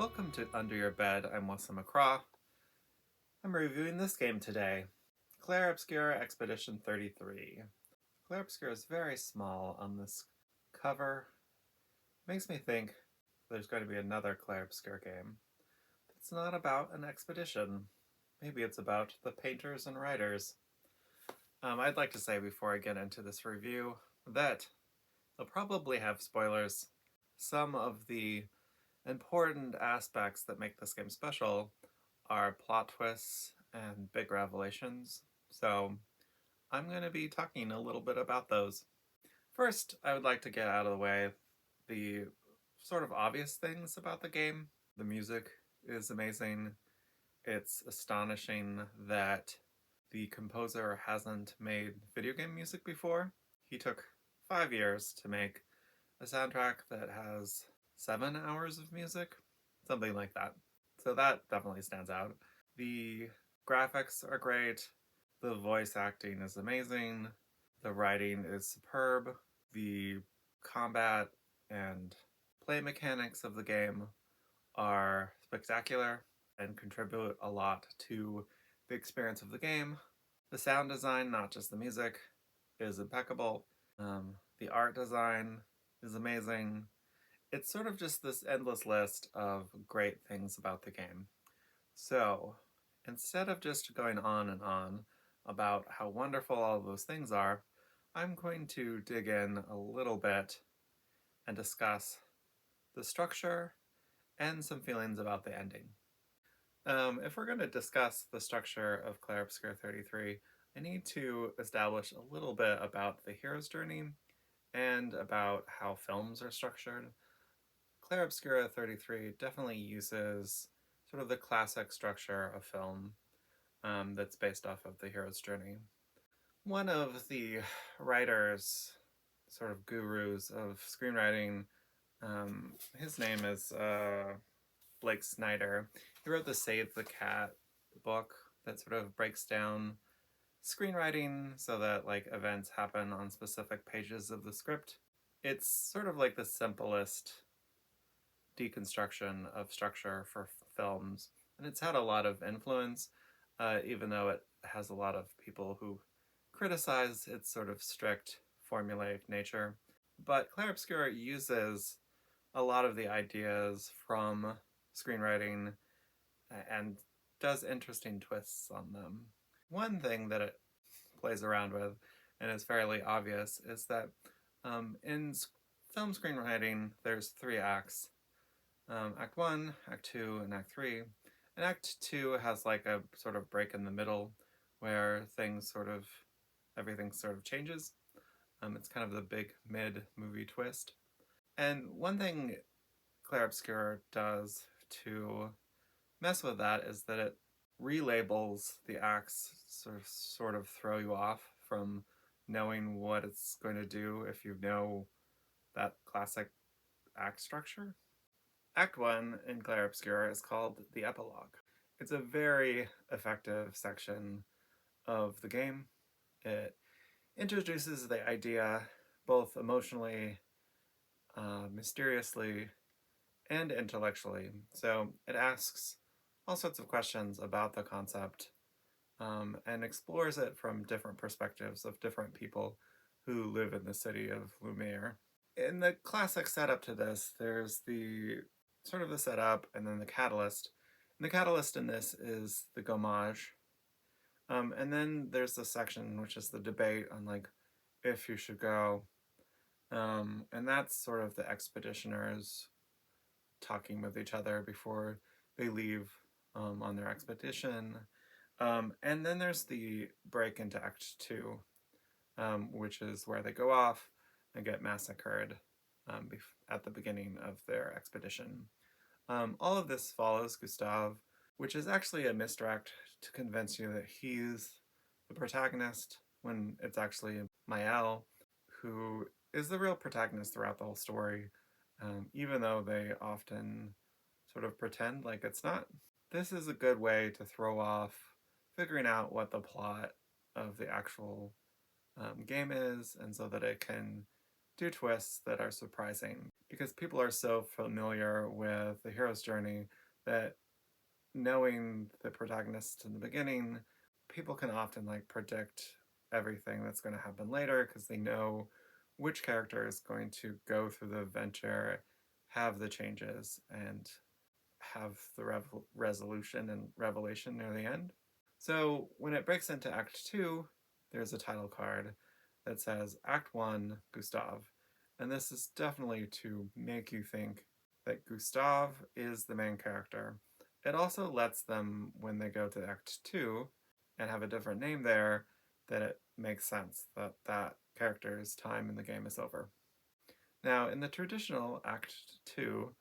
Welcome to Under Your Bed. I'm Wesson McCraw. I'm reviewing this game today, Clair Obscur Expedition 33. Clair Obscur is very small on this cover. Makes me think there's going to be another Clair Obscur game. It's not about an expedition. Maybe it's about the painters and writers. I'd like to say before I get into this review that I'll probably have spoilers. Some of the important aspects that make this game special are plot twists and big revelations, so I'm going to be talking a little bit about those. First, I would like to get out of the way the sort of obvious things about the game. The music is amazing. It's astonishing that the composer hasn't made video game music before. He took 5 years to make a soundtrack that has 7 hours of music, something like that. So that definitely stands out. The graphics are great. The voice acting is amazing. The writing is superb. The combat and play mechanics of the game are spectacular and contribute a lot to the experience of the game. The sound design, not just the music, is impeccable. The art design is amazing. It's sort of just this endless list of great things about the game. So, instead of just going on and on about how wonderful all of those things are, I'm going to dig in a little bit and discuss the structure and some feelings about the ending. If we're going to discuss the structure of Clair Obscur 33, I need to establish a little bit about the hero's journey and about how films are structured. Clair Obscur 33 definitely uses sort of the classic structure of film that's based off of the hero's journey. One of the writers, sort of gurus of screenwriting, his name is Blake Snyder. He wrote the Save the Cat book that sort of breaks down screenwriting so that events happen on specific pages of the script. It's sort of like the simplest deconstruction of structure for films, and it's had a lot of influence, even though it has a lot of people who criticize its sort of strict formulaic nature. But Clair Obscur uses a lot of the ideas from screenwriting and does interesting twists on them. One thing that it plays around with, and is fairly obvious, is that in film screenwriting there's 3 acts. Act 1, Act 2, and Act 3. And Act 2 has like a sort of break in the middle where everything sort of changes. It's kind of the big mid-movie twist. And one thing Clair Obscur does to mess with that is that it relabels the acts, sort of throw you off from knowing what it's going to do if you know that classic act structure. Act 1 in Clair Obscur is called the Epilogue. It's a very effective section of the game. It introduces the idea both emotionally, mysteriously, and intellectually. So it asks all sorts of questions about the concept and explores it from different perspectives of different people who live in the city of Lumiere. In the classic setup to this, there's the sort of the setup and then the catalyst. And the catalyst in this is the gommage. And then there's the section which is the debate on if you should go. And that's sort of the expeditioners talking with each other before they leave on their expedition. And then there's the break into Act 2, which is where they go off and get massacred at the beginning of their expedition. All of this follows Gustave, which is actually a misdirect to convince you that he's the protagonist when it's actually Maëlle, who is the real protagonist throughout the whole story, even though they often sort of pretend like it's not. This is a good way to throw off figuring out what the plot of the actual game is, and so that it can do twists that are surprising. because people are so familiar with the hero's journey that knowing the protagonist in the beginning, people can often like predict everything that's going to happen later because they know which character is going to go through the adventure, have the changes, and have the resolution and revelation near the end. So when it breaks into Act 2, there's a title card that says Act 1, Gustav. And this is definitely to make you think that Gustav is the main character. It also lets them, when they go to Act 2 and have a different name there, that it makes sense that that character's time in the game is over. Now, in the traditional Act 2,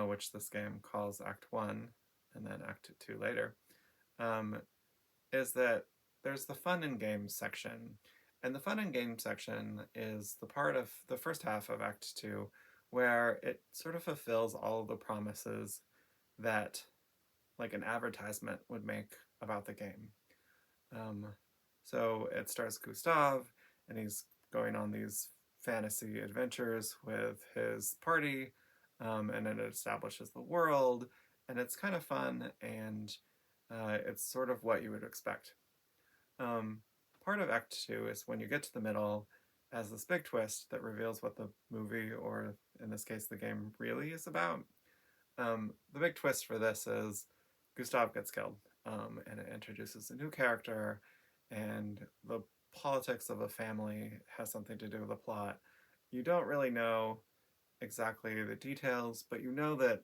which this game calls Act 1, and then Act 2 later, is that there's the fun and games section. And the fun and games section is the part of the first half of Act 2 where it sort of fulfills all of the promises that like an advertisement would make about the game. So it stars Gustav, and he's going on these fantasy adventures with his party, and it establishes the world, and it's kind of fun, and it's sort of what you would expect. Part of Act 2 is when you get to the middle, as this big twist that reveals what the movie, or in this case the game, really is about. The big twist for this is Gustav gets killed, and it introduces a new character, and the politics of a family has something to do with the plot. You don't really know exactly the details, but you know that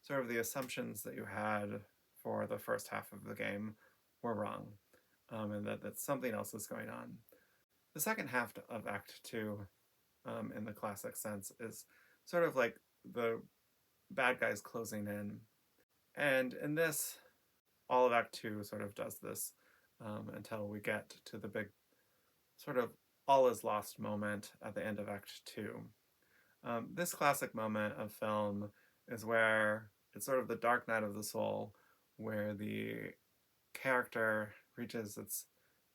sort of the assumptions that you had for the first half of the game were wrong, and that something else is going on. The second half of Act 2, in the classic sense, is sort of like the bad guys closing in. And in this, all of Act 2 sort of does this until we get to the big sort of all is lost moment at the end of Act 2. This classic moment of film is where it's sort of the dark night of the soul, where the character reaches its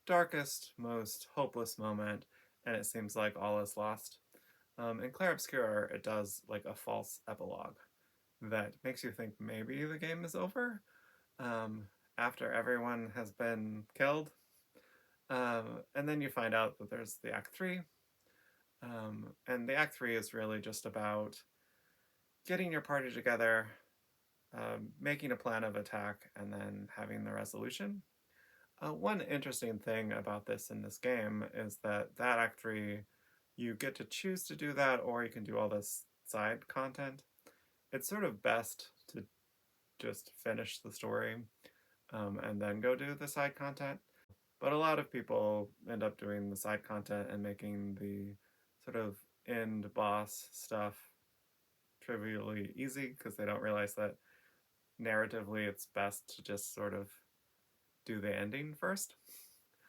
darkest, most hopeless moment, and it seems like all is lost. In Clair Obscur, it does like a false epilogue that makes you think maybe the game is over after everyone has been killed. And then you find out that there's the Act 3. And the Act 3 is really just about getting your party together, making a plan of attack, and then having the resolution. One interesting thing about this in this game is that Act 3, you get to choose to do that, or you can do all this side content. It's sort of best to just finish the story and then go do the side content. But a lot of people end up doing the side content and making the sort of end boss stuff trivially easy because they don't realize that narratively it's best to just sort of do the ending first.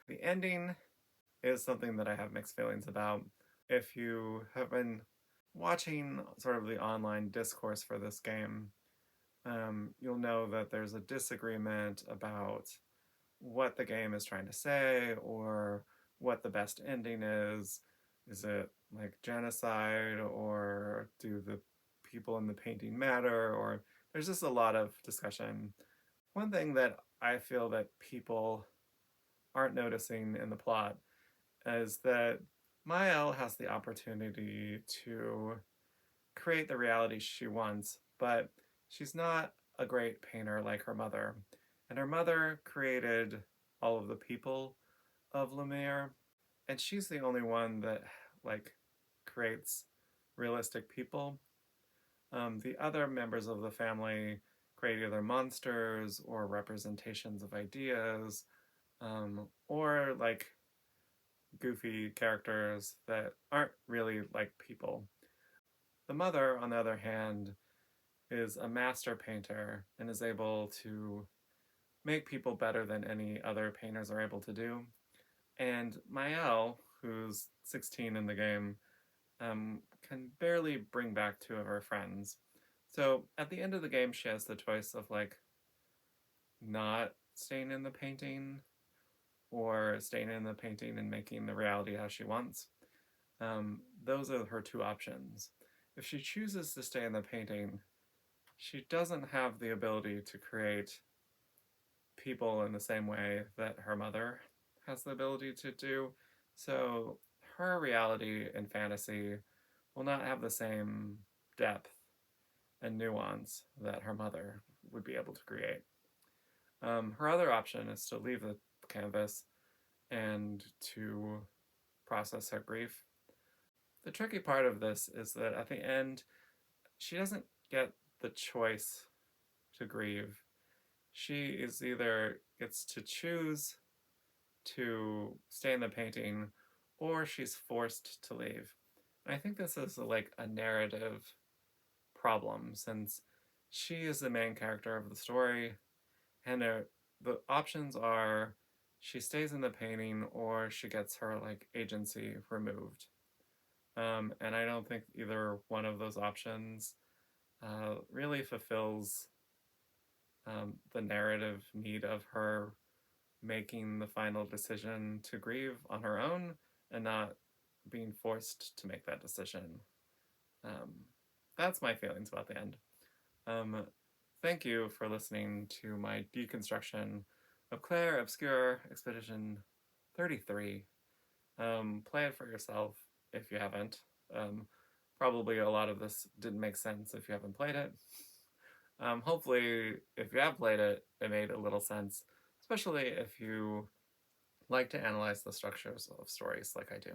The ending is something that I have mixed feelings about. If you have been watching sort of the online discourse for this game, you'll know that there's a disagreement about what the game is trying to say or what the best ending is. Is it like genocide, or do the people in the painting matter? Or there's just a lot of discussion. One thing that I feel that people aren't noticing in the plot is that Mael has the opportunity to create the reality she wants, but she's not a great painter like her mother. And her mother created all of the people of Lumiere, and she's the only one that like creates realistic people. The other members of the family create either monsters or representations of ideas, or like goofy characters that aren't really like people. The mother, on the other hand, is a master painter and is able to make people better than any other painters are able to do. And Mael, who's 16 in the game, can barely bring back two of her friends. So at the end of the game, she has the choice of like not staying in the painting or staying in the painting and making the reality how she wants. Those are her two options. if she chooses to stay in the painting, she doesn't have the ability to create people in the same way that her mother has the ability to do. So her reality and fantasy will not have the same depth and nuance that her mother would be able to create. Her other option is to leave the canvas and to process her grief. The tricky part of this is that at the end, she doesn't get the choice to grieve. She is either gets to choose to stay in the painting or she's forced to leave. And I think this is like a narrative problem since she is the main character of the story and the options are she stays in the painting or she gets her like agency removed. And I don't think either one of those options really fulfills the narrative need of her making the final decision to grieve on her own and not being forced to make that decision. Um, that's my feelings about the end. Um, Thank you for listening to my deconstruction of Clair Obscur Expedition 33. Play it for yourself if you haven't. Probably a lot of this didn't make sense if you haven't played it. Hopefully, if you have played it, it made a little sense, especially if you like to analyze the structures of stories like I do.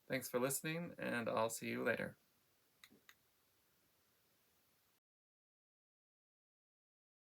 Thanks for listening, and I'll see you later.